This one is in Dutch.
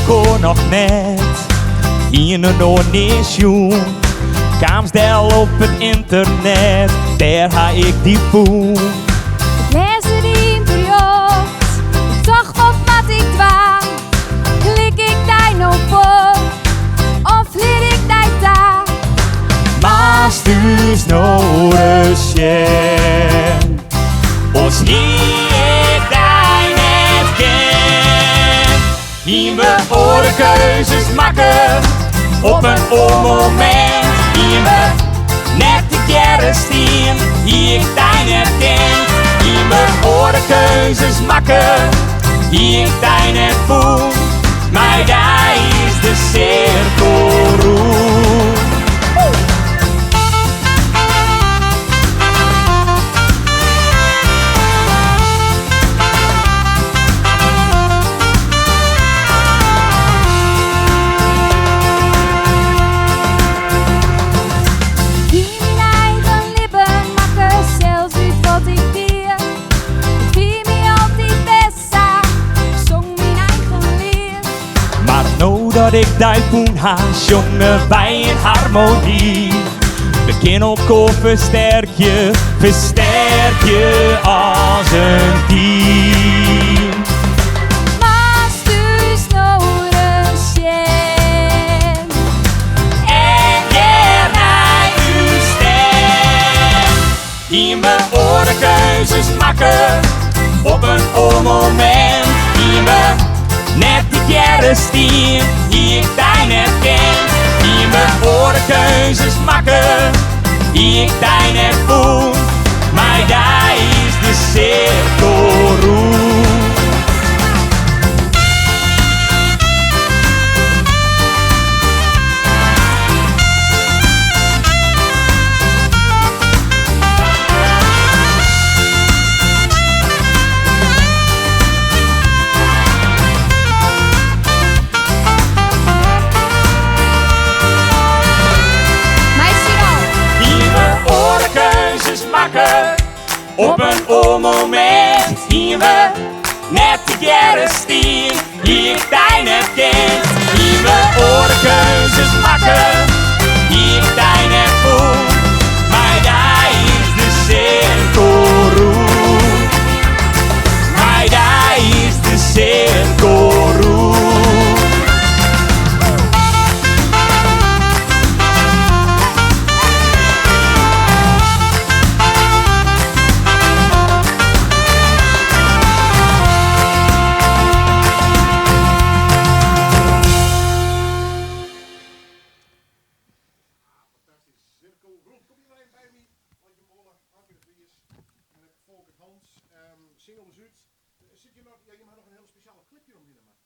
kon nog net in een donation. Kaamsdel op het internet, daar ga ik die voel. Ik lees het in periode, toch wat ik dwaal. Klik ik daar nog voor, of leer ik daar? Maar stuurs nodig jen, als ik daar net ken. In mijn oorkeuzes maken, op een moment. In mijn nette keren stien, ik daar net ken. In mijn oorkeuzes maken, ik daar net voel. Maar daar is de cirkel roep. Dat ik daar poen ha, jongen bij een harmonie. We kennen elkaar versterk je als een team. Maar stuurs nodig jen. En jij naar uw stem. In mijn oorkeuzes maken, op een moment. In mijn nette keren stien, die ik daar net ken. Die mijn oorkeuzes maken, die ik daar net voel. Maar daar is de cirkel roep. Op een moment zien we net de jaren stien, die ik daar net ken. Die we oorkeuzes maken, die ik daar net voel. Maar daar is de cirkel roep. Maar daar is de cirkel roep. Kom je alleen bij me, want je molle, Hartje de Vries, Volker Hans, Single de Zuid. Zit je nog, ja, je mag nog een heel speciale clipje omheen maken.